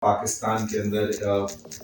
पाकिस्तान के अंदर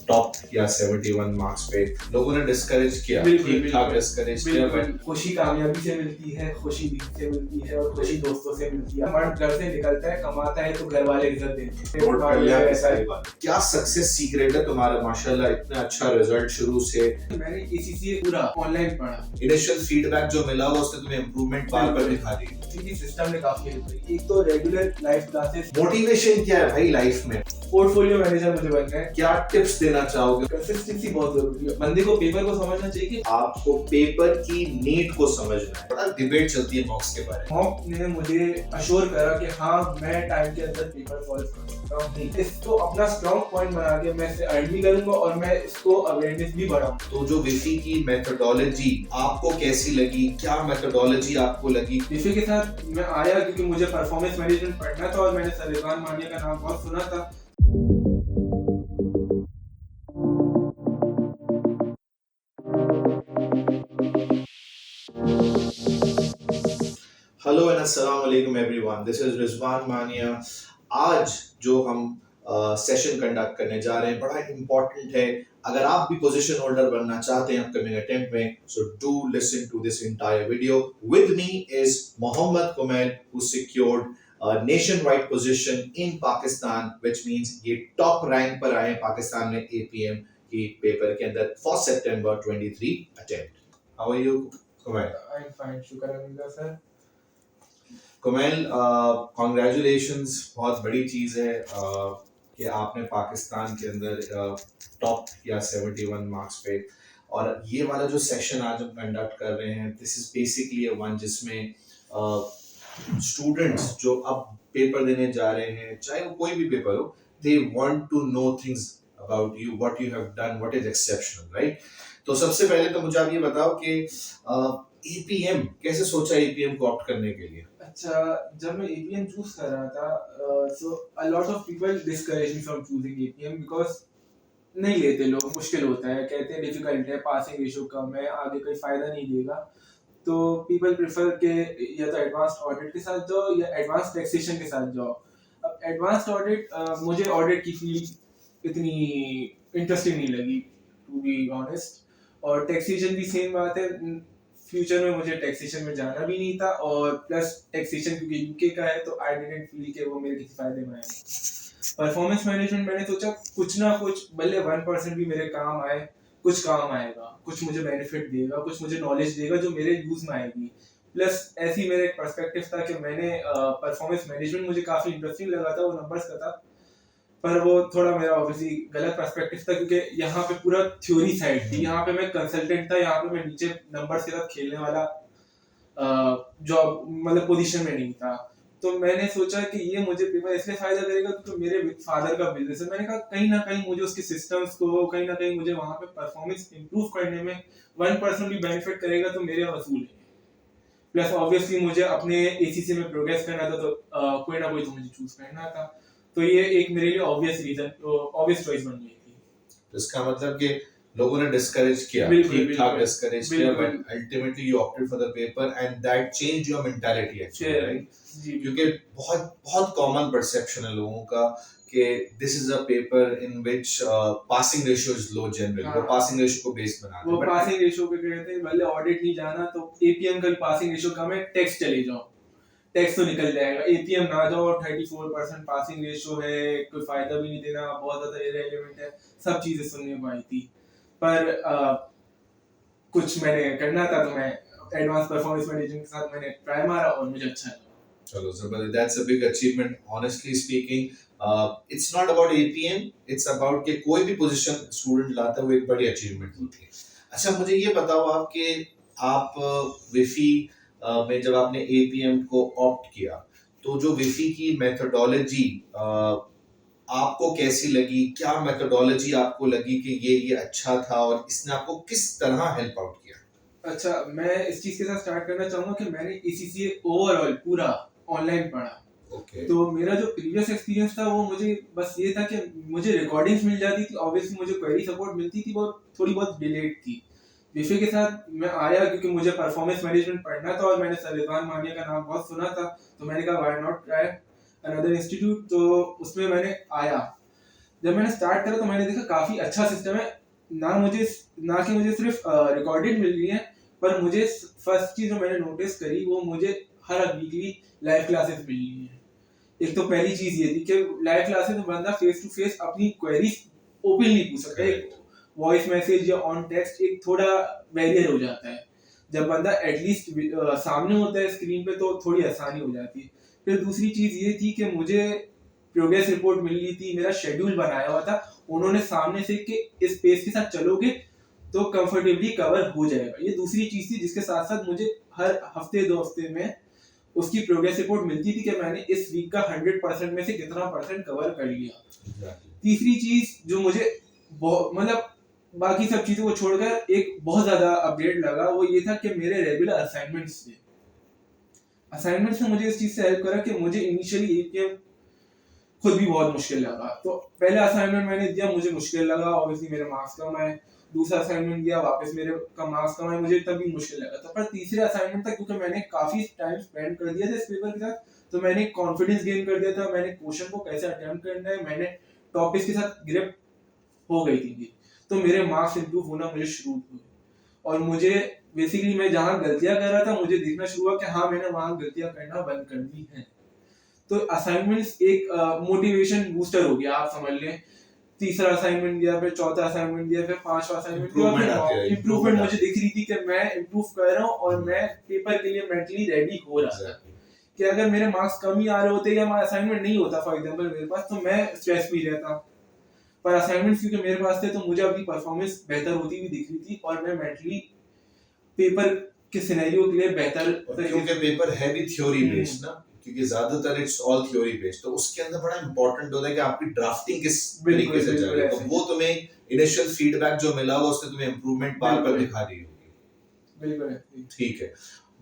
टॉप या 71 मार्क्स पे लोगों ने डिस्करेज किया, ठीक ठाक डिस्करेज किया, बट खुशी कामयाबी से मिलती है, खुशी दीन से मिलती है और खुशी दोस्तों से मिलती है। मर्द घर से निकलता है, कमाता है तो घर वाले इज्जत देते हैं। नोट कर लिया कि सारी बात। क्या सक्सेस सीक्रेट है तुम्हारा? माशाल्लाह इतना अच्छा रिजल्ट शुरू से। मैंने ACCA पूरा ऑनलाइन पढ़ा। इनिशियल फीडबैक जो मिला हुआ उसने तुम्हें इम्प्रूवमेंट बार बार दिखा दी। क्योंकि सिस्टम ने काफी हेल्प की। एक तो रेगुलर लाइफ क्लासेस। मोटिवेशन क्या है भाई लाइफ में? पोर्टफोलियो मैनेजर मुझे बनना है। क्या टिप्स देना चाहोगे? कंसिस्टेंसी बहुत जरूरी है। बंदे को पेपर को समझना चाहिए कि आपको पेपर की नीड को समझना है। बड़ा डिबेट चलती है मॉक्स के बारे में। मॉक ने मुझे अश्योर करा कि हाँ मैं टाइम के अंदर पेपर सॉल्व कर सकता हूँ। इसको अपना स्ट्रॉन्ग पॉइंट बना के मैं इसे अर्न भी करूंगा और मैं इसको अवेयरनेस भी बढ़ाऊंगा। तो जो विफी की मेथोडोलॉजी आपको कैसी लगी? क्या मेथोडोलॉजी आपको लगी? विफी के साथ मैं आया क्योंकि मुझे परफॉर्मेंस मैनेजमेंट पढ़ना था और मैंने सलीमान मानिया का नाम बहुत सुना था। हेलो एंड अस्सलाम वालेकुम एवरीवन, दिस इज रिजवान मानिया। आज जो हम सेशन कंडक्ट करने जा रहे हैं बड़ा इम्पोर्टेंट है। अगर आप भी पोजीशन होल्डर बनना चाहते हैं अपकमिंग अटेम्प्ट में, so do listen to this entire video. With me is Mohammad Kumail who secured nationwide position in Pakistan, which means ये टॉप रैंक पर आए पाकिस्तान में APM की पेपर के अंदर for September 23 attempt. How are you, Kumail? I'm fine, शुक्र अल्लाह sir. Kumail, congratulations, बहुत बड़ी चीज़ है कि आपने पाकिस्तान के अंदर टॉप या 71 मार्क्स पे, और ये वाला जो सेशन आज हम कंडक्ट कर रहे हैं, दिस इज बेसिकली वन जिसमें स्टूडेंट्स जो अब पेपर देने जा रहे हैं, चाहे वो कोई भी पेपर हो, they want to know things about you, what you have done, what is exceptional, right? तो सबसे पहले तो मुझे आप ये बताओ कि APM कैसे सोचा APM को ऑप्ट करने के लिए? अच्छा, जब मैं APM चूज कर रहा था, so a lot of people discourage me from choosing APM because नहीं लेते लोग, मुश्किल होता है, कहते हैं डिफिकल्ट है, पासिंग रेशियो कम है, आगे कोई फायदा नहीं देगा। तो पीपल प्रेफर के या तो एडवांस्ड ऑडिट के साथ जाओ या एडवांस टैक्सेशन के साथ जाओ। अब एडवांस्ड ऑडिट, मुझे ऑडिट की फील्ड इतनी इंटरेस्टिंग नहीं लगी टू बी ऑनेस्ट, और टैक्सेशन भी सेम बात है। फ्यूचर में मुझे टैक्सेशन में जाना भी नहीं था, और प्लस टैक्सेशन क्योंकि यूके का है तो आई डिडंट फील कि वो मेरे किसी फायदे में आएगा। परफॉर्मेंस मैनेजमेंट मैंने सोचा कुछ ना कुछ भले 1% भी मेरे काम आए, कुछ काम आएगा, कुछ मुझे बेनिफिट देगा, कुछ मुझे नॉलेज देगा जो मेरे यूज में आएगी। प्लस ऐसी मेरा एक पर्सपेक्टिव था कि मैंने परफॉर्मेंस मैनेजमेंट मुझे काफी इंटरेस्टिंग लगा था, वो नंबर्स का था, पर वो थोड़ा मेरा ऑब्वियसली गलत पर्सपेक्टिव था क्योंकि यहाँ पे पूरा थ्योरी साइड थी, यहाँ पे मैं कंसल्टेंट था, यहाँ पे मैं नीचे नंबर के साथ खेलने वाला जॉब मतलब पोजीशन में नहीं था। तो मैंने सोचा कि ये मुझे पेपर इसलिए फायदा करेगा क्योंकि मेरे फादर का बिजनेस है। मैंने कहा कहीं ना कहीं मुझे उसके सिस्टम्स को, कहीं ना कहीं मुझे वहां पे परफॉर्मेंस इंप्रूव करने में 1% भी बेनिफिट करेगा तो मेरे वसूल है। प्लस ऑब्वियसली मुझे अपने ACC में प्रोग्रेस करना था, तो कोई ना कोई तो मुझे चूज करना था। तो ये एक मेरे लिए ऑब्वियस रीजन, ऑब्वियस चॉइस बन गई थी। तो इसका मतलब कि लोगों ने डिस्करेज किया, ठीक ठाक डिस्करेज किया, but ultimately you opted for the paper and that changed your mentality actually, right? क्योंकि बहुत बहुत कॉमन परसेप्शन है लोगों का कि this is a paper in which passing ratio is low generally, वो पासिंग रेशियो को बेस बनाते हैं। वो पासिंग रेशियो पे कहते हैं भले ऑडिट नहीं जाना तो APM का पासिंग रेशियो कम है, टैक्स चले जाओ, टैक्स तो निकल जाएगा। APM ना जाओ, 34% पासिंग रेशियो है, कोई फायदा भी नहीं देना, बहुत ज्यादा इररिलेवेंट है, सब चीजें सुनने को आई थी। पर कुछ मैंने करना था तो मैं एडवांस परफॉर्मेंस मैनेजमेंट के साथ मैंने ट्राई मारा और मुझे अच्छा लगा। चलो जबरदस्त, that's a big achievement honestly speaking. It's not about APM, it's about कि कोई भी पोजीशन स्टूडेंट लाता है वो एक बड़ी अचीवमेंट होती है। अच्छा, मुझे ये बताओ आप कि आप विफी में जब आपने APM को ऑप्ट किया, तो जो विफी की मेथोडोलॉजी आपको कैसी लगी? क्या मेथोडोलॉजी आपको लगी कि ये अच्छा था और इसने आपको किस तरह हेल्प आउट किया? अच्छा, मैं इस चीज के साथ स्टार्ट करना चाहूंगा कि मैंने ACCA ओवरऑल पूरा ऑनलाइन पढ़ा। तो मेरा जो प्रीवियस एक्सपीरियंस था वो मुझे बस ये था कि मुझे रिकॉर्डिंग्स मिल जाती थी, ऑब्वियसली मुझे क्वेरी सपोर्ट मिलती थी, वो थोड़ी बहुत डिलेड थी। विफे के साथ मैं आया क्योंकि मुझे परफॉर्मेंस मैनेजमेंट पढ़ना था और मैंने सलीमान मानिया का नाम बहुत सुना था, तो मैंने कहा why not try another institute, तो उसमें मैंने आया। जब मैंने स्टार्ट करा तो मैंने देखा काफी अच्छा सिस्टम है। ना कि मुझे सिर्फ रिकॉर्डेड मिल रही है, पर मुझे फर्स्ट चीज जो मैंने नोटिस करी वो मुझे हर वीकली लाइव क्लासेस मिल रही है। एक तो पहली चीज ये थी कि लाइव क्लासेस में बंदा फेस टू फेस अपनी क्वेरीज ओपनली पूछ सकता है। एक वॉइस मैसेज या ऑन टेक्स्ट एक थोड़ा बैरियर हो जाता है, जब बंदा एटलीस्ट सामने होता है स्क्रीन पे तो थोड़ी आसानी हो जाती है। फिर दूसरी चीज ये थी कि मुझे प्रोग्रेस रिपोर्ट मिल रही थी, मेरा शेड्यूल बनाया हुआ था उन्होंने सामने से कि इस पेस के साथ चलोगे तो कंफर्टेबली कवर हो जाएगा। ये दूसरी चीज थी जिसके साथ साथ मुझे हर हफ्ते 2 हफ्ते में उसकी प्रोग्रेस रिपोर्ट मिलती थी कि मैंने इस वीक का 100% में से कितना परसेंट कवर कर लिया। तीसरी चीज जो मुझे मतलब बाकी सब चीजों को छोड़कर एक बहुत ज्यादा अपडेट लगा वो ये था कि मेरे रेगुलर असाइनमेंट्स ने मुझे इस चीज से हेल्प करा कि मुझे इनिशियली एपीएम खुद भी बहुत मुश्किल लगा। तो पहला असाइनमेंट मैंने दिया, मुझे मुश्किल लगा, ऑब्वियसली मेरे मार्क्स कम आए। दूसरा असाइनमेंट दिया, वापस मेरे का मार्क्स कम आए, मुझे तब भी मुश्किल लगा था। पर तीसरे असाइनमेंट तक क्योंकि मैंने काफी टाइम स्पेंड कर दिया था इस पेपर के साथ, तो मैंने कॉन्फिडेंस गेन कर दिया था। मैंने क्वेश्चन को कैसे अटेम्प्ट करना है, मैंने टॉपिक्स के साथ ग्रिप हो गई थी, तो मेरे मार्क्स इंप्रूव होना मुझे शुरू हुए। और मुझे बेसिकली मैं जहाँ गलतियां कर रहा था मुझे देखना शुरू हुआ कि हाँ मैंने वहां गलतियां करना बंद कर दी है। तो असाइनमेंट्स एक मोटिवेशन बूस्टर हो गया, आप समझ लें। तीसरा असाइनमेंट दिया, फिर चौथा असाइनमेंट दिया, फिर पांचवा असाइनमेंट दिया, फिर इम्प्रूवमेंट मुझे दिख रही थी कि मैं इम्प्रूव कर रहा हूँ और मैं पेपर के लिए मेंटली रेडी हो रहा था। कि अगर मेरे मार्क्स कम ही आ रहे होते या असाइनमेंट नहीं होता फॉर एग्जांपल मेरे पास, तो मैं स्ट्रेस भी रहता। पर असाइनमेंट्स क्योंकि मेरे पास थे तो मुझे अपनी परफॉर्मेंस बेहतर होती हुई दिख रही थी और मैं मेंटली पेपर के सिनेरियो के लिए बेहतर। क्योंकि पेपर है भी थ्योरी बेस्ड ना, क्योंकि ज्यादातर इट्स ऑल थ्योरी बेस्ड, तो उसके अंदर बड़ा इंपॉर्टेंट होता है कि आपकी ड्राफ्टिंग किस तरीके से जा रही है। तो वो तुम्हें इनिशियल फीडबैक जो मिला हुआ उससे तुम्हें इंप्रूवमेंट बार बार दिखा रही होगी। बिल्कुल ठीक है।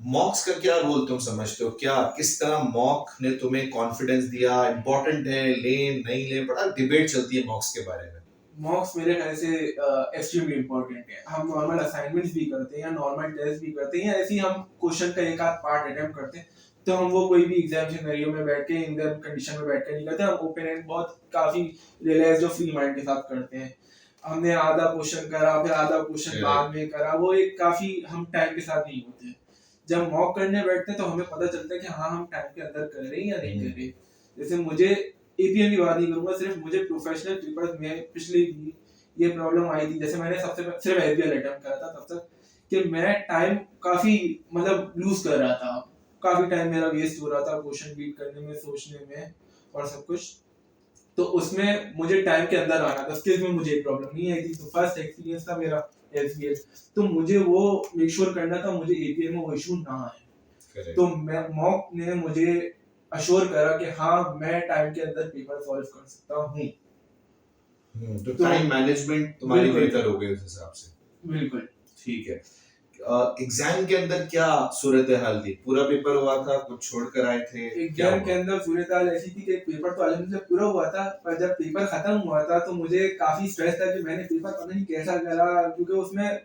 मॉक्स का क्या रोल तुम समझते हो? क्या किस तरह मॉक ने तुम्हें कॉन्फिडेंस दिया? इंपॉर्टेंट है, ले नहीं ले, बड़ा डिबेट चलती है मॉक्स के बारे में। मॉक्स मेरे ख्याल से एक्सट्रीमली इंपॉर्टेंट है। हम नॉर्मल असाइनमेंट्स भी करते हैं या नॉर्मल टेस्ट भी करते हैं या ऐसे ही हम क्वेश्चन का एक आध पार्ट अटेम्प्ट करते हैं, तो हम वो कोई भी एग्जाम सिनेरियो में बैठ के इन कंडीशन में बैठ के नहीं करते। हम ओपन एंड बहुत काफी रिलैक्स और फ्री माइंड के साथ करते हैं। हमने आधा क्वेश्चन करा फिर आधा क्वेश्चन बाद में करा, वो एक काफी हम टाइम के साथ नहीं होते। जब मॉक करने बैठते हैं तो हमें पता चलता है कि हाँ हम टाइम के अंदर कर रहे हैं या नहीं कर रहे। जैसे मुझे एपीएम की बात नहीं करूंगा, सिर्फ मुझे प्रोफेशनल पेपर्स में पिछले ये प्रॉब्लम आई थी। जैसे मैंने सबसे सिर्फ एसबीआई अटेम्प्ट करा था तब तक कि मैं टाइम काफी मतलब लूज कर रहा था, काफी टाइम मेरा वेस्ट हो रहा था क्वेश्चन रीड करने में, सोचने में और सब कुछ। तो उसमें मुझे टाइम के अंदर आना था, स्किल्स में मुझे प्रॉब्लम नहीं आई थी। तो फर्स्ट एक्सपीरियंस था मेरा एसबीआई, तो मुझे वो मेक श्योर करना था मुझे एपीएम में वो इशू ना आए। तो मैं मॉक ने मुझे अश्योर करा कि हाँ मैं टाइम के अंदर पेपर सॉल्व कर सकता हूँ। तो टाइम मैनेजमेंट तुम्हारी बेहतर हो गई उस हिसाब से। बिल्कुल ठीक है। एग्जाम के अंदर क्या सूरत हाल थी? पूरा पेपर हुआ था, कुछ छोड़कर आए थे? एग्जाम के अंदर सूरत हाल ऐसी थी कि पेपर तो अल्हम्दुलिल्लाह पूरा हुआ था, पर जब पेपर खत्म हुआ था तो मुझे काफी स्ट्रेस था कि मैंने पेपर पता नहीं कैसा करा, क्योंकि उसमें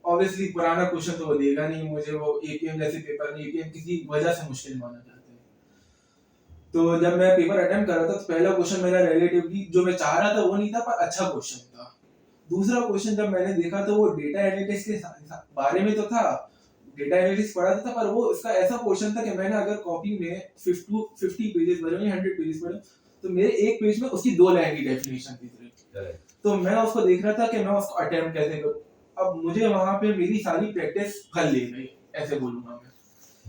ऑब्वियसली पुराना क्वेश्चन तो वो देगा नहीं मुझे, वो एपीएम जैसे पेपर नहीं, एपीएम किसी वजह से मुश्किल माना जाता है। तो जब मैं पेपर अटेम्प्ट कर रहा था तो पहला क्वेश्चन मेरा रिलेटिवली जो मैं चाह रहा था वो नहीं था, पर अच्छा क्वेश्चन था। दूसरा क्वेश्चन जब मैंने देखा तो वो डेटा एनालिटिक्स के बारे में तो था, डेटा एनालिटिक्स पढ़ा था, पर वो इसका ऐसा क्वेश्चन था कि मैंने अगर कॉपी में 50 पेजेस भरे या 100 पेजेस भरे तो मेरे एक पेज में उसकी 2 लाइन की डेफिनेशन थी सिर्फ। तो मैं उसको देख रहा था कि मैं उसको अटेम्प्ट कैसे करूं। अब मुझे वहां पे मेरी सारी प्रैक्टिस फल ले गई, ऐसे बोलूंगा मैं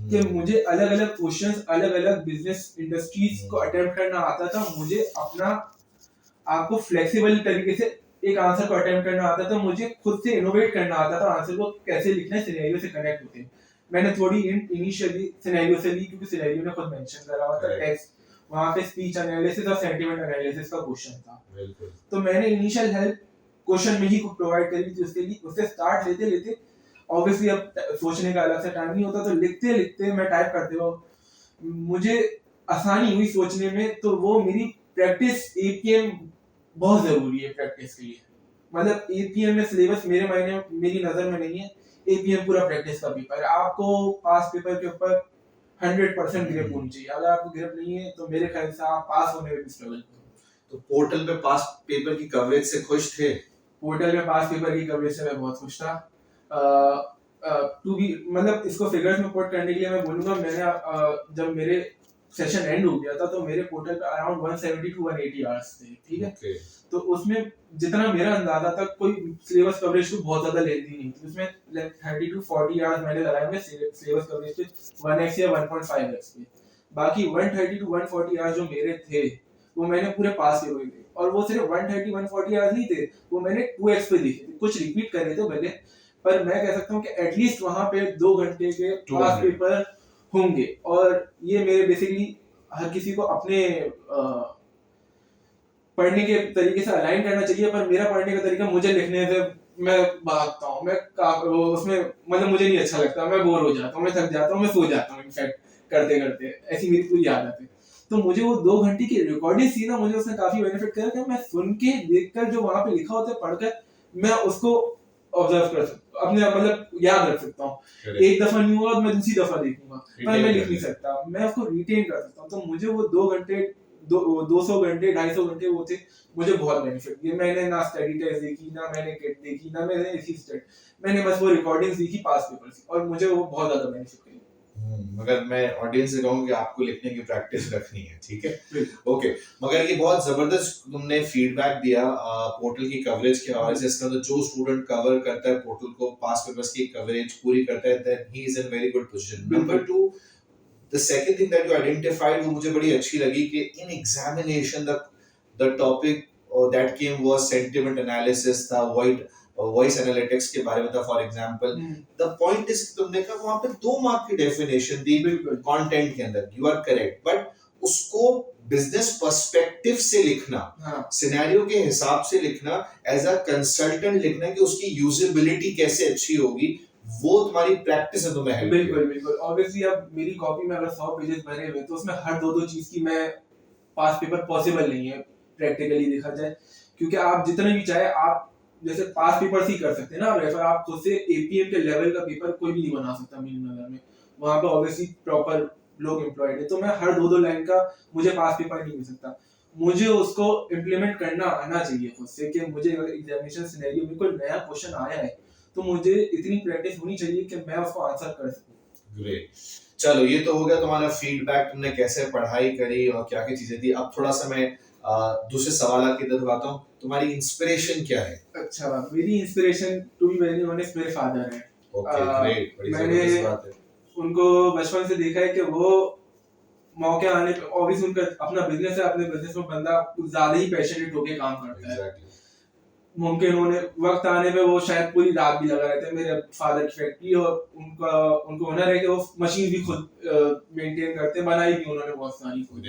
कि मुझे अलग अलग क्वेश्चंस अलग अलग बिजनेस इंडस्ट्रीज को अटेम्प्ट करना आता था। मुझे अपना आपको फ्लेक्सिबल तरीके से एक आंसर को अटेम्प्ट करना आता था, मुझे खुद से इनोवेट करना आता था आंसर को कैसे लिखना है, सिनेरियो से कनेक्ट होते हैं। मैंने थोड़ी इनिशियली सिनेरियो से ली क्योंकि सिनेरियो ने खुद मेंशन करा हुआ था, टेक्स्ट वहां पे स्पीच एनालिसिस और सेंटीमेंट एनालिसिस का क्वेश्चन था। तो मैंने इनिशियल हेल्प क्वेश्चन में ही प्रोवाइड करी थी उसके लिए। उससे स्टार्ट लेते लेते ऑब्वियसली अब सोचने का अलग से टाइम नहीं होता, तो लिखते लिखते मैं टाइप करते हुआ मुझे आसानी हुई सोचने में। तो वो मेरी प्रैक्टिस एपीएम बहुत जरूरी है प्रैक्टिस के लिए। मतलब एपीएम में सिलेबस मेरे मायने मेरी नजर में नहीं है, एपीएम पूरा प्रैक्टिस का पेपर है। आपको पास पेपर के ऊपर 100% ग्रिप होनी चाहिए। अगर आपको ग्रिप नहीं है तो मेरे ख्याल से आप पास होने में भी स्ट्रगल करो। तो पोर्टल पे पास पेपर की कवरेज से खुश थे? पोर्टल में पास पेपर की कवरेज से मैं बहुत खुश था। टू बी मतलब इसको फिगर्स में पुट करने के लिए मैं बोलूंगा, मैंने जब मेरे सेशन एंड हो गया था तो मेरे पोर्टल पे अराउंड 170 टू 180 आवर्स थे, ठीक है। Okay. तो उसमें जितना मेरा अंदाजा था, कोई सिलेबस कवरेज तो बहुत ज्यादा लेती नहीं थी उसमें, 30 टू 40 आवर्स मैंने लगाए होंगे सिलेबस कवरेज पे 1x या 1.5x पे। बाकी 130 टू 140 आवर्स जो मेरे थे वो मैंने पूरे पास किए हुए थे, और वो सिर्फ 130 140 आवर्स नहीं थे, वो मैंने 2x पे लिखे थे, कुछ रिपीट कर रहे थे भले, पर मैं कह सकता हूँ कि एटलीस्ट वहां पे 2 घंटे के पास पेपर होंगे। और ये मेरे बेसिकली हर किसी को अपने पढ़ने के तरीके से अलाइन करना चाहिए, पर मेरा पढ़ने का तरीका मुझे लिखने से मैं भागता हूँ, उसमें मतलब मुझे नहीं अच्छा लगता, मैं बोर हो जाता हूँ, मैं थक जाता हूँ, मैं सो जाता हूँ इनफैक्ट करते करते, ऐसी मेरी पूरी आदत है। तो मुझे वो 2 घंटे की रिकॉर्डिंग थी ना, मुझे उसने काफी बेनिफिट करा कि मैं सुन के देखकर जो वहां पे लिखा होता है पढ़कर मैं उसको ऑब्जर्व कर सकता, अपने मतलब याद रख सकता हूँ। एक दफा नहीं हुआ मैं दूसरी दफा देखूंगा, पर मैं लिख नहीं सकता, मैं उसको रिटेन कर सकता हूँ। तो मुझे वो 2 घंटे 200 घंटे 250 घंटे वो थे, मुझे बहुत बेनिफिट दिए। मैंने ना स्टडी टेस्ट देखी, ना मैंने किट देखी, ना मैंने इसी स्टेट, मैंने बस वो रिकॉर्डिंग्स देखी पास पेपर की, और मुझे वो बहुत ज्यादा बेनिफिट करी। मगर मैं ऑडियंस से कहूँ कि आपको लिखने की प्रैक्टिस रखनी है, ठीक है। ओके, मगर ये बहुत जबरदस्त तुमने फीडबैक दिया पोर्टल की कवरेज के हवाले से। इसका तो जो स्टूडेंट कवर करता है पोर्टल को, पास पेपर्स की कवरेज पूरी करता है, then he is in very good position. Number 2, the second thing that you identified वो मुझे बड़ी अच्छी लगी कि in examination the topic that came was sentiment analysis था, voice analytics के बारे में था for example. the point is कि तुमने कहा वहां पे 2 मार्क की डेफिनेशन दी कंटेंट के अंदर, यू आर करेक्ट, बट उसको बिजनेस पर्सपेक्टिव से लिखना, सिनेरियो के हिसाब से लिखना, एज अ कंसल्टेंट लिखना कि उसकी यूजेबिलिटी कैसे अच्छी होगी, वो तुम्हारी प्रैक्टिस है, तुम्हें हेल्प। बिल्कुल बिल्कुल, ऑब्वियसली अब मेरी कॉपी में अगर 100 पेजेस भरे हुए तो उसमें हर 2-2 चीज की मैं पास पेपर पॉसिबल नहीं है प्रैक्टिकली देखा जाए, क्योंकि आप जितने भी चाहे आप जैसे पास पेपर ही कर सकते हैं ना, रेफर आप खुद से एपीएम के लेवल का पेपर कोई भी नहीं बना सकता मीननगर में, वहां पे ऑब्वियसली प्रॉपर लोग एम्प्लॉयड है, तो मैं हर 2-2 लाइन का मुझे पास पेपर नहीं मिल सकता, मुझे उसको इम्प्लीमेंट करना आना चाहिए खुद से, कि मुझे अगर एग्जामिनेशन सिनेरियो में कोई नया क्वेश्चन आया है तो मुझे इतनी प्रैक्टिस होनी चाहिए कि मैं उसको आंसर कर सकूं। ग्रेट, चलो ये तो हो गया तुम्हारा फीडबैक, तुमने कैसे पढ़ाई करी और क्या क्या चीजें थी। अब थोड़ा सा मैं दूसरे सवाल की तरफ आता हूँ, तुम्हारी इंस्पिरेशन क्या है? अच्छा, मेरी inspiration to be very honest मेरे फादर हैं। ओके, ग्रेट, बड़ी जबरदस्त बात है। उनको बचपन से देखा है कि वो मौके आने पे, ऑब्वियसली उनका अपना बिजनेस है, अपने बिजनेस में बंदा कुछ ज्यादा ही पैशनेट होके काम करता है। मुमकिन उन्होंने वक्त आने पे वो शायद पूरी रात भी लगा रहते हैं मेरे फादर की फैक्ट्री, और उनको हुनर है कि वो मशीन भी खुद मेंटेन करते हैं, बनाई भी उन्होंने बहुत सारी खुद।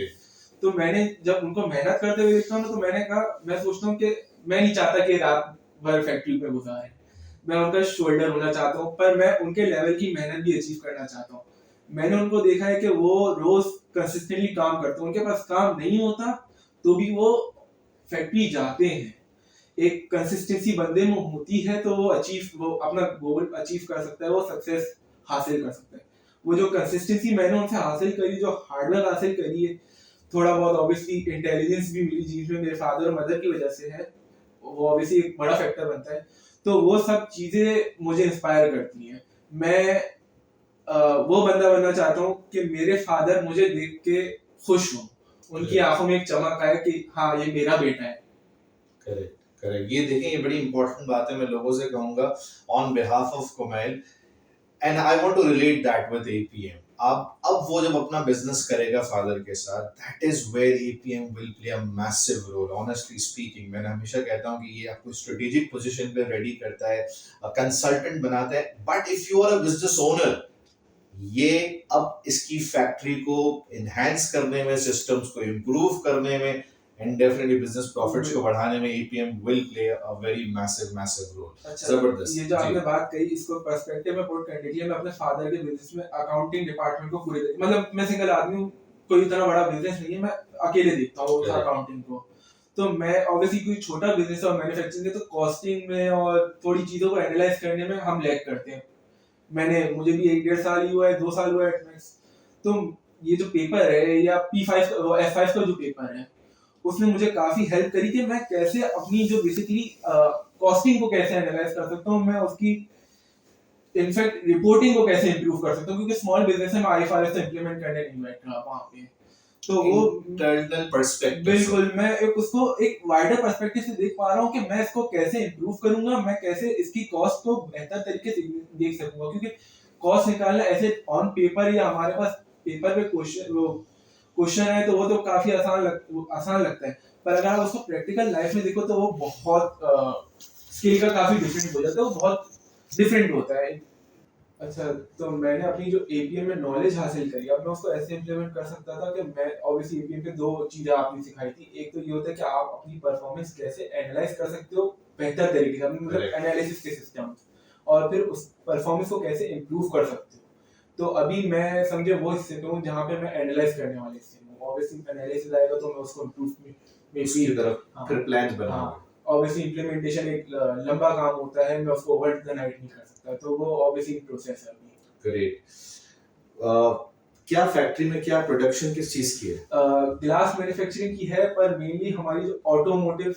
तो मैंने जब उनको मेहनत करते हुए देखता हूँ तो मैंने कहा, मैं सोचता हूँ कि मैं नहीं चाहता कि रात भर फैक्ट्री पे गुजारे, मैं उनका शोल्डर होना चाहता हूँ, पर मैं उनके लेवल की मेहनत भी अचीव करना चाहता हूँ। मैंने उनको देखा है कि वो रोज कंसिस्टेंटली काम करते हैं, उनके पास काम नहीं होता तो भी वो फैक्ट्री जाते हैं। एक कंसिस्टेंसी बंदे में होती है तो वो अपना गोल अचीव कर सकता है, वो सक्सेस हासिल कर सकता है। वो जो कंसिस्टेंसी मैंने उनसे हासिल करी, जो हार्डवर्क हासिल करी है, थोड़ा बहुत ऑब्वियसली इंटेलिजेंस भी मिली जिसमें मेरे फादर और मदर की वजह से है, वो ऑब्वियसली एक बड़ा फैक्टर बनता है। तो वो सब चीजें मुझे इंस्पायर करती हैं। मैं वो बंदा बनना चाहता हूँ कि मेरे फादर मुझे देख के खुश हो, उनकी आंखों में एक चमक आए कि हाँ ये मेरा बेटा है। करेक्ट करेक्ट, ये देखें, ये बड़ी इंपॉर्टेंट बात है, मैं लोगों से कहूंगा on behalf of Kumail, and I want to relate that with APM. अब वो जब अपना बिजनेस करेगा फादर के साथ, that is where APM will play a massive role. Honestly speaking, मैंने हमेशा कहता हूं कि ये आपको स्ट्रेटेजिक पोजीशन पे रेडी करता है, कंसल्टेंट बनाता है, but if you are a business owner, ये अब इसकी फैक्ट्री को इनहैंस करने में, सिस्टम्स को इम्प्रूव करने में, एंड डेफिनेटली बिजनेस प्रॉफिट्स को बढ़ाने में APM will play a very massive role. अच्छा, जबरदस्त। ये जो आपने बात कही, इसको पर्सपेक्टिव में पुट करने के लिए मैं अपने फादर के बिजनेस में अकाउंटिंग डिपार्टमेंट को पूरे मतलब मैं सिंगल आदमी हूँ, कोई इतना बड़ा बिजनेस नहीं है, मैं अकेले देखता हूँ उस अकाउंटिंग को। तो मैं ऑब्वियसली कोई छोटा बिजनेस और मैन्युफैक्चरिंग है तो कॉस्टिंग में और थोड़ी चीजों को एनालाइज करने में हम लैग करते हैं। मुझे भी 1-1.5 साल ही हुआ है, 2 साल हुआ है एटमैक्स। तो ये जो पेपर है या P5 F5 का जो पेपर है, उसने मुझे काफी हेल्प करी कि मैं कैसे अपनी जो बेसिकली कॉस्टिंग को कैसे एनालाइज कर सकता हूँ, मैं उसकी इनफैक्ट रिपोर्टिंग को कैसे इंप्रूव कर सकता हूँ, क्योंकि स्मॉल बिजनेस में आईएफआरएस इंप्लीमेंट करने नहीं बैठ रहा वहां पे। तो वो इंटरनल पर्सपेक्टिव बिल्कुल मैं उसको एक वाइडर पर्सपेक्टिव से देख पा रहा हूँ कि मैं इसको कैसे इंप्रूव करूंगा, मैं कैसे इसकी कॉस्ट को बेहतर तरीके से देख सकूंगा, क्योंकि कॉस्ट निकालना ऐसे ऑन पेपर या हमारे पास पेपर पे क्वेश्चन है तो वो तो काफी आसान लगता है, पर अगर आप उसको प्रैक्टिकल लाइफ में देखो तो वो बहुत स्केल का काफी डिफरेंट हो जाता है, वो बहुत डिफरेंट होता है। अच्छा, तो मैंने अपनी जो एपीएम में नॉलेज हासिल करी, अब मैं उसको ऐसे इम्प्लीमेंट कर सकता था कि मैं ऑब्वियसली एपीएम पे दो चीजें आपने सिखाई थी। एक तो ये होता है कि आप अपनी परफॉर्मेंस कैसे एनालाइज कर सकते हो बेहतर तरीके से, मतलब एनालिसिस के सिस्टम, और फिर उस परफॉर्मेंस को कैसे इम्प्रूव कर सकते हो। तो अभी मैं समझे वो हिस्से पे हूँ जहाँ पे मैं एनालाइज करने वाले हिस्से में हूँ। ऑब्वियसली एनालिसिस आएगा तो मैं उसको इम्प्रूव उसकी तरफ फिर प्लान्स बनाऊंगा। ऑब्वियसली इम्प्लीमेंटेशन एक लंबा काम होता है, मैं उसको ओवर द नाइट नहीं कर सकता, तो वो ऑब्वियसली प्रोसेस है अभी। ग्रेट। क्या फैक्ट्री में क्या प्रोडक्शन किस चीज की है? ग्लास मैन्युफैक्चरिंग की है, पर मेनली हमारी जो ऑटोमोटिव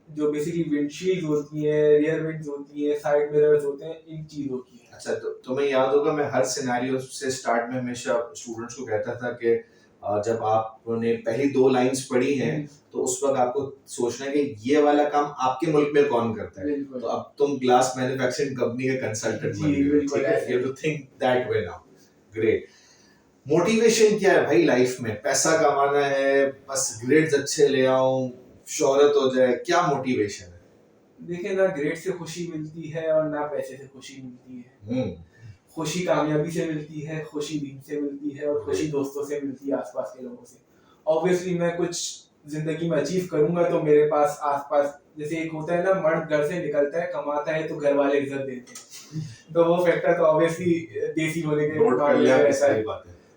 जो बेसिकली विंडशील्ड होती है, रियर विंड्स होती है, साइड मिरर्स होते हैं, इन चीजों की है। अच्छा, तो तुम्हें याद होगा मैं हर सिनेरियो से स्टार्ट में हमेशा स्टूडेंट्स को कहता था कि जब आपने पहली 2 लाइंस पढ़ी हैं तो उस वक्त आपको सोचना है कि ये वाला काम आपके मुल्क में कौन करता है। तो अब तुम ग्लास मैन्युफैक्चरिंग कंपनी के कंसल्टेंट बन गए हो, ठीक है? You have to think that way now. Great. Motivation क्या है भाई लाइफ में? पैसा कमाना है, बस ग्रेड्स अच्छे ले आऊं, शोहरत हो जाए, क्या मोटिवेशन है? देखिए, ना ग्रेड से खुशी मिलती है और ना पैसे से खुशी मिलती है। खुशी कामयाबी से मिलती है, खुशी दीन से मिलती है, और खुशी दोस्तों से मिलती है, आसपास के लोगों से। ऑब्वियसली मैं कुछ जिंदगी में अचीव करूंगा तो मेरे पास आसपास, जैसे एक होता है ना, मर्द घर से निकलता है, कमाता है तो घर वाले इज्जत देते हैं, तो वो फैक्टर तो ऑब्वियसली देसी होने के मामले में रहता है,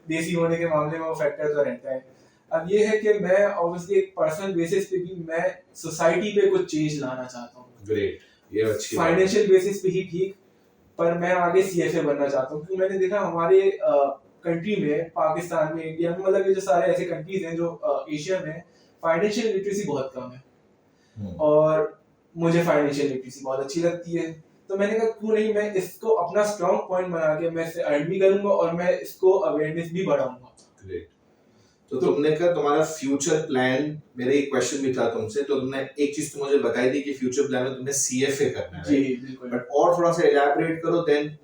देसी होने के मामले में वो फैक्टर तो रहता है। अब ये है कि मैं ऑब्वियसली एक पर्सनल बेसिस पे भी मैं सोसाइटी पे कुछ चेंज लाना चाहता हूँ। ग्रेट, ये अच्छी फाइनेंशियल बेसिस पे ही ठीक, पर मैं आगे सीएफए बनना चाहता हूँ, क्योंकि मैंने देखा हमारे कंट्री में, पाकिस्तान में, इंडिया में, मतलब ये जो सारे ऐसे कंट्रीज हैं जो एशिया में, फाइनेंशियल लिटरेसी बहुत कम है, और मुझे फाइनेंशियल लिटरेसी बहुत अच्छी लगती है, तो मैंने कहा क्यों नहीं मैं इसको अपना स्ट्रॉन्ग पॉइंट बना के मैं इसे अर्न भी करूंगा और मैं इसको अवेयरनेस भी बढ़ाऊंगा। ग्रेट। तो तुमने कहा तुम्हारा फ्यूचर प्लान, मेरा एक क्वेश्चन भी था तुमसे, तो तुमने एक चीज तो मुझे बताई थी कि फ्यूचर प्लान में तुमने सीएफए करना है। जी बिल्कुल। बट और थोड़ा सा एलैबोरेट करो, देन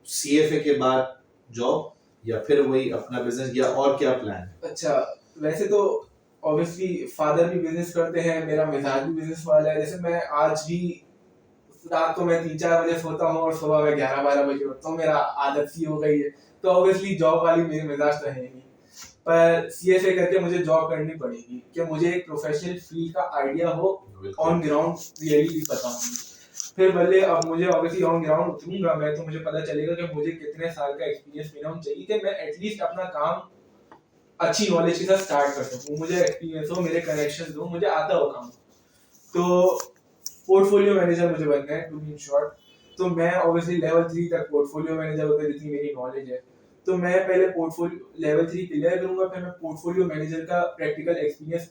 सीएफए के बाद जॉब या फिर वही अपना बिजनेस, या और क्या प्लान? अच्छा, वैसे तो ऑब्वियसली फादर भी बिजनेस करते हैं, मेरा मिजाज भी बिजनेस वाला है। जैसे मैं आज भी रात को मैं 3-4 बजे सोता हूँ और सुबह मैं 11-12 बजे उठता हूँ, मेरा आदत सी हो गई है, तो ऑब्वियसली जॉब वाली मेरे मिजाज तो है नहीं, पर सीएफए करके मुझे जॉब करनी पड़ेगी कि मुझे एक प्रोफेशनल फील्ड का आइडिया हो, ऑन ग्राउंड रियलिटी पता होगी, फिर भले अब मुझे ऑब्वियसली ऑन ग्राउंड उतरूंगा मैं तो मुझे पता चलेगा कि मुझे कितने साल का एक्सपीरियंस मिनिमम चाहिए कि मैं एटलीस्ट अपना काम अच्छी नॉलेज के साथ स्टार्ट कर सकूं, मुझे एक्सपीरियंस हो, मेरे कनेक्शंस हो, मुझे आता हो काम। तो पोर्टफोलियो मैनेजर मुझे बनना है, टू बी इन शॉर्ट। तो मैं ऑब्वियसली लेवल 3 तक पोर्टफोलियो मैनेजर होता है, जितनी मेरी नॉलेज है, तो मैं पहले पोर्टफोलियो लेवल 3 क्लियर करूंगा, फिर मैं पोर्टफोलियो मैनेजर का प्रैक्टिकल एक्सपीरियंस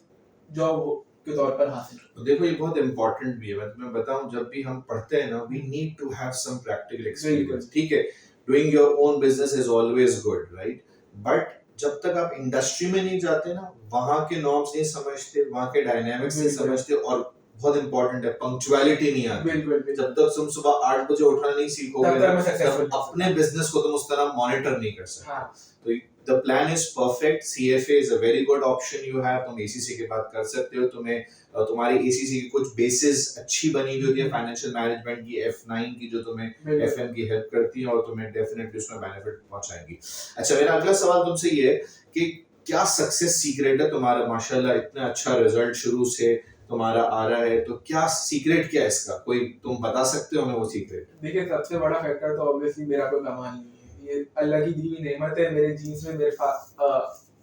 जॉब के तौर पर हासिल। तो देखो ये बहुत इंपॉर्टेंट भी है, मैं तुम्हें बताऊं, जब भी हम पढ़ते हैं ना, we need to have some practical experience, ठीक है? Doing your own business is always good, right? But जब तक आप इंडस्ट्री में नहीं जाते ना, वहां के नॉर्म्स नहीं समझते, वहां के डायनामिक्स नहीं समझते, और बहुत इंपॉर्टेंट है पंक्चुअलिटी नहीं आती। जब तक तुम सुबह 8 बजे उठना नहीं सीखोगे, तब अपने बिजनेस को तुम उस तरह मॉनिटर नहीं कर सकते। तो the plan is perfect. CFA is a very good option you have. तुम एसीसी के बाद कर सकते हो, तुम्हें तुम्हारी एसीसी की कुछ बेसिस अच्छी बनी हुई होती है फाइनेंशियल मैनेजमेंट की, F9 की, जो तुम्हें FM की हेल्प करती है और तुम्हें डेफिनेटली उसमें बेनिफिट पहुंचाएंगी। अच्छा, मेरा अगला सवाल तुमसे ये है कि क्या सक्सेस सीक्रेट है तुम्हारा? माशाल्लाह इतना अच्छा रिजल्ट शुरू से तुम्हारा आ रहा है, तो क्या सीक्रेट क्या है इसका? कोई तुम बता सकते हो हमें वो सीक्रेट? देखिए, सबसे बड़ा फैक्टर तो ऑब्वियसली मेरा कोई कमाल नहीं है, ये अल्लाह की दी हुई नेमत है। मेरे जीन्स में मेरे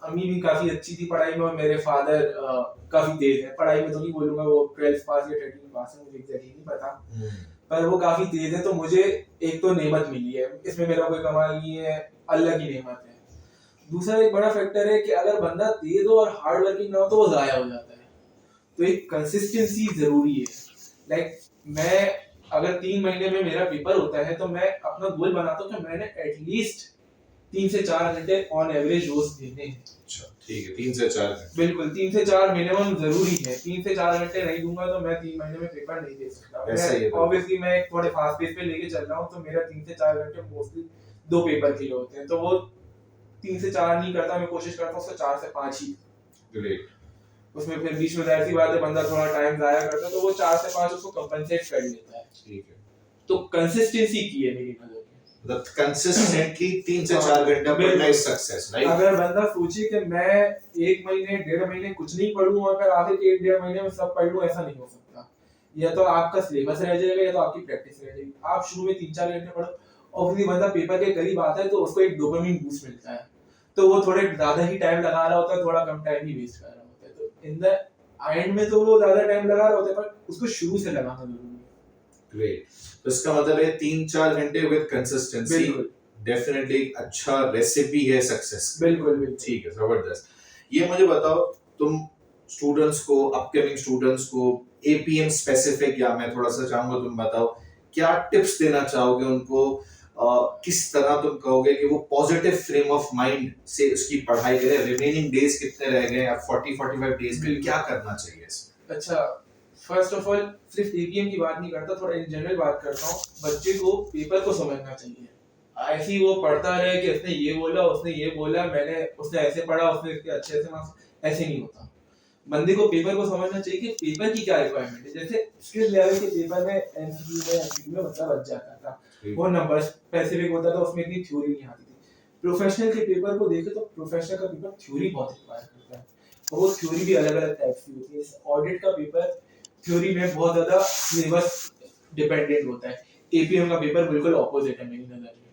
अम्मी भी काफी अच्छी थी पढ़ाई में, और मेरे फादर काफी तेज है पढ़ाई में, तो नहीं बोलूंगा वो 12th पास या 13th पास है, मुझे एग्जैक्टली नहीं पता, पर वो काफी तेज है। तो मुझे एक तो नेमत मिली है, इसमें मेरा कोई कमाल नहीं है, अल्लाह की नेमत है। दूसरा एक बड़ा फैक्टर है कि अगर बंदा तेज हो और हार्ड वर्किंग ना हो तो वो जाया हो जाता है। तो एक कंसिस्टेंसी जरूरी है। लाइक मैं अगर 3 महीने में मेरा पेपर होता है तो मैं अपना गोल बनाता हूँ कि मैंने एटलीस्ट 3 से 4 घंटे ऑन एवरेज रोज देने हैं। अच्छा ठीक है, 3 से 4 घंटे। बिल्कुल 3 से 4 मिनिमम जरूरी है। 3 से 4 घंटे नहीं दूंगा तो मैं 3 महीने में पेपर नहीं दे सकता। ऐसा ही है तो। ऑब्वियसली मैं एक थोड़े फास्ट पेस पे लेके चल रहा हूँ तो मेरा 3 से 4 घंटे मोस्टली 2 पेपर के लिए होते हैं, तो वो 3 से 4 नहीं करता, मैं कोशिश करता हूँ उसको 4 से 5 ही। ग्रेट। उसमें फिर बीच में ऐसी बात है बंदा थोड़ा टाइम जाया करता है तो वो 4 से 5 उसको कंपनसेट कर लेता है। ठीक है, तो कंसिस्टेंसी की है मेरी नजर में। मतलब कंसिस्टेंटली 3 से 4 घंटा पढ़ना इज सक्सेस, राइट? अगर बंदा सोचे कि मैं 1 महीने 1.5 महीने कुछ नहीं पढ़ूं और फिर आगे के 1-1.5 महीने में सब पढ़ लूं, ऐसा नहीं हो सकता। या तो आपका सिलेबस रह जाएगा या तो आपकी प्रैक्टिस रह जाएगी। आप शुरू में 3-4 घंटे पढ़ो, ऑब्वियसली बंदा पेपर के करीब आता है तो उसको एक डोपामिन बूस्ट मिलता है, तो वो थोड़े ज्यादा ही टाइम लगा रहा होता है, थोड़ा कम टाइम ही वेस्ट कर रहा होता है। तो इन द एंड में तो वो ज्यादा टाइम लगा रहा होता है, पर उसको शुरू से लगाना जरूरी है। ग्रेट। तो इसका मतलब है 3-4 घंटे विद कंसिस्टेंसी डेफिनेटली अच्छा रेसिपी है सक्सेस। बिल्कुल बिल्कुल। ठीक है, जबरदस्त। ये मुझे बताओ, तुम स्टूडेंट्स को, अपकमिंग स्टूडेंट्स को एपीएम स्पेसिफिक, या मैं थोड़ा सा चाहूंगा तुम बताओ क्या टिप्स देना चाहोगे उनको, किस तरह तुम कहोगे कि वो पॉजिटिव फ्रेम ऑफ माइंड से उसकी पढ़ाई करें? रिमेनिंग डेज कितने रह गए, अब 40-45 डेज में क्या करना चाहिए इसमें? अच्छा, फर्स्ट ऑफ ऑल सिर्फ एपीएम की बात नहीं करता, थोड़ा इन जनरल बात करता हूँ। बच्चे को पेपर को समझना चाहिए। ऐसे ही वो पढ़ता रहे कि उसने ये बोला उसने ये बोला, उसने ऐसे पढ़ा उसने इसके अच्छे से मार्क्स, ऐसे नहीं होता। बंदे को पेपर को समझना चाहिए कि पेपर की क्या रिक्वायरमेंट है। जैसे स्किल लेवल के पेपर में एमसीक्यू में मतलब बच जाता था, वो नंबर स्पेसिफिक होता था, उसमें इतनी थ्योरी नहीं आती थी। प्रोफेशनल के पेपर को देखे तो प्रोफेशनल का पेपर थ्योरी बहुत रिक्वायर करता है, और वो थ्योरी भी अलग अलग टाइप की होती है। ऑडिट का पेपर थ्योरी में बहुत ज्यादा सिलेबस डिपेंडेंट होता है। एपीएम का पेपर बिल्कुल ऑपोजिट है मेरी नजर में।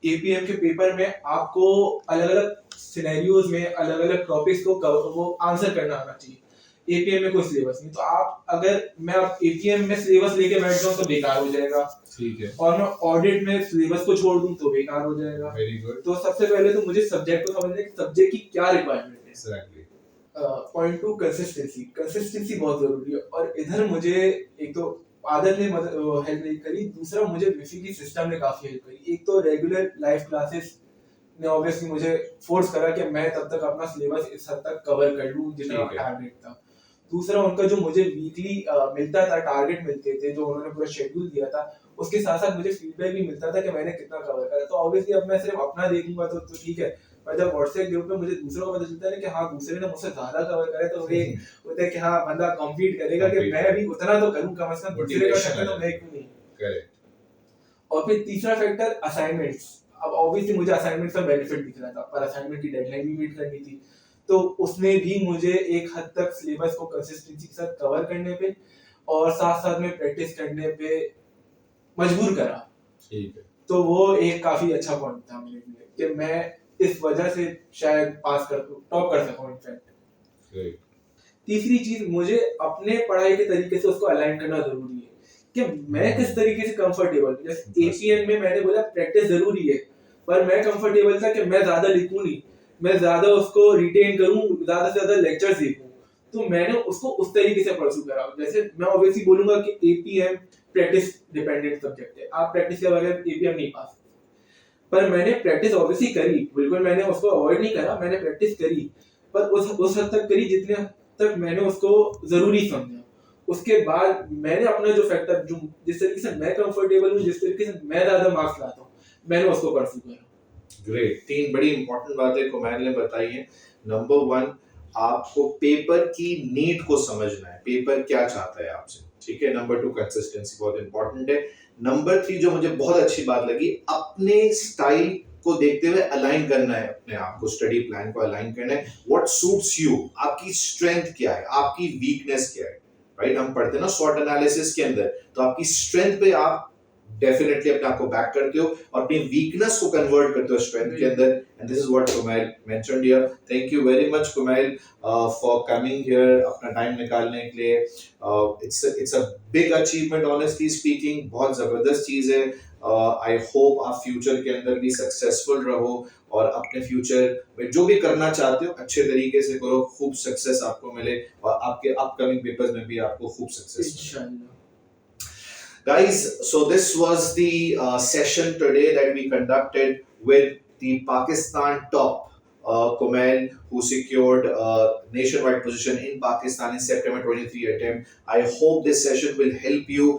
एपीएम के पेपर में आपको अलग अलग सिनेरियोज में अलग अलग टॉपिक्स को वो आंसर करना आना चाहिए। एपीएम में कोई सिलेबस नहीं, तो आप अगर मैं आप एपीएम में सिलेबस लेके बैठ जाऊं तो बेकार हो जाएगा। ठीक है। और मैं ऑडिट में सिलेबस को छोड़ दूं तो बेकार हो जाएगा। Very good. तो सबसे पहले तो मुझे सब्जेक्ट को समझना है कि सब्जेक्ट की क्या रिक्वायरमेंट है। एग्जैक्टली। Point 2 consistency. कंसिस्टेंसी बहुत जरूरी है, और इधर मुझे एक तो आदत ने हेल्प नहीं करी, दूसरा मुझे बेसिकली सिस्टम ने काफी हेल्प करी। एक तो रेगुलर लाइव क्लासेस ने ऑब्वियसली मुझे फोर्स करा कि मैं तब तक अपना सिलेबस इस हद तक कवर कर लूं जितना टारगेट था। दूसरा उनका जो मुझे वीकली मिलता था, टारगेट मिलते थे जो उन्होंने पूरा शेड्यूल दिया था, उसके साथ साथ मुझे फीडबैक भी मिलता था कि मैंने कितना कवर करा। तो ऑब्वियसली अब मैं सिर्फ अपना देखूंगा तो ठीक है, पर जब व्हाट्सएप ग्रुप में मुझे दूसरों को पता चलता है कि हाँ दूसरे ने मुझसे ज्यादा कवर करा, तो ये होता है कि हाँ बंदा कॉम्पीट करेगा कि मैं भी उतना तो करूं, कम से कम दूसरे का करता तो मैं क्यों नहीं। करेक्ट। और फिर तीसरा फैक्टर असाइनमेंट्स। अब ऑब्वियसली मुझे असाइनमेंट का बेनिफिट दिख रहा था, पर असाइनमेंट की डेडलाइन भी मीट करनी थी, तो उसने भी मुझे एक हद तक सिलेबस को कंसिस्टेंसी के साथ कवर करने पे और साथ साथ में प्रैक्टिस करने पे मजबूर करा। ठीक है। तो वो एक काफी अच्छा पॉइंट था मेरे लिए कि मैं इस वजह से शायद पास कर टॉप कर सकूं इनफैक्ट। तीसरी चीज, मुझे अपने पढ़ाई के तरीके से उसको अलाइन करना जरूरी है कि मैं किस तरीके से कंफर्टेबल हूं। जैसे एपीएम में मैंने बोला प्रैक्टिस जरूरी है, पर मैं कंफर्टेबल था कि मैं ज्यादा लिखूं नहीं, मैं ज्यादा उसको रिटेन करूं, ज्यादा से ज्यादा लेक्चर्स देखूं, तो मैंने उसको उस तरीके से परस्यू करा। जैसे मैं ऑब्वियसली बोलूंगा कि एपीएम प्रैक्टिस डिपेंडेंट सब्जेक्ट है, आप प्रैक्टिस के बगैर एपीएम नहीं पास, पर मैंने प्रैक्टिस ऑब्वियसली करी, बिल्कुल मैंने उसको अवॉइड नहीं करा, मैंने प्रैक्टिस करी, पर उस हद तक करी जितने हद तक मैंने उसको जरूरी समझा। उसके बाद मैंने अपना जो फैक्टर, जो जिस तरीके से मैं कंफर्टेबल हूं, जिस तरीके से मैं ज्यादा मार्क्स लाता हूं, मैंने उसको परस्यू करा। ग्रेट। 3 बड़ी इंपॉर्टेंट बातें कुमार ने बताई हैं। नंबर 1, आपको पेपर की नीड को समझना है, पेपर क्या चाहता है आपसे, ठीक है। नंबर 2, कंसिस्टेंसी बहुत इंपॉर्टेंट है। नंबर 3 जो मुझे बहुत अच्छी बात लगी, अपने स्टाइल को देखते हुए अलाइन करना है अपने आप को, स्टडी प्लान को अलाइन करना है। व्हाट सूट्स यू, आपकी स्ट्रेंथ क्या है, आपकी वीकनेस क्या है, राइट? हम पढ़ते हैं ना स्वॉट एनालिसिस के अंदर, तो आपकी स्ट्रेंथ पे आप डेफिनेटली अपने आप को बैक करते हो और अपनी वीकनेस को कन्वर्ट करते हो स्ट्रेंथ के अंदर, and this is what Kumail mentioned here. Thank you very much Kumail for coming here, अपना टाइम निकालने के लिए. It's a big achievement honestly speaking, बहुत जबरदस्त चीज है. आई होप आप फ्यूचर के अंदर भी सक्सेसफुल रहो और अपने फ्यूचर में जो भी करना चाहते हो अच्छे तरीके से करो, खूब सक्सेस आपको मिले और आपके अपकमिंग पेपर्स में भी आपको खूब सक्सेस मिले. इंशाल्लाह. Guys, so this was the session today that we conducted with the Pakistan top Kumail, who secured nationwide position in Pakistan in September 23 attempt. I hope this session will help you.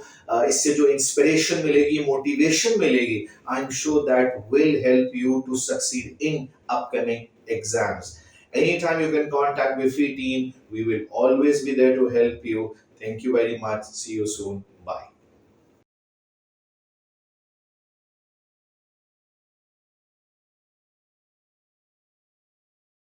इससे जो inspiration मिलेगी, motivation मिलेगी, I'm sure that will help you to succeed in upcoming exams. Anytime you can contact with free team, we will always be there to help you. Thank you very much. See you soon. Bye.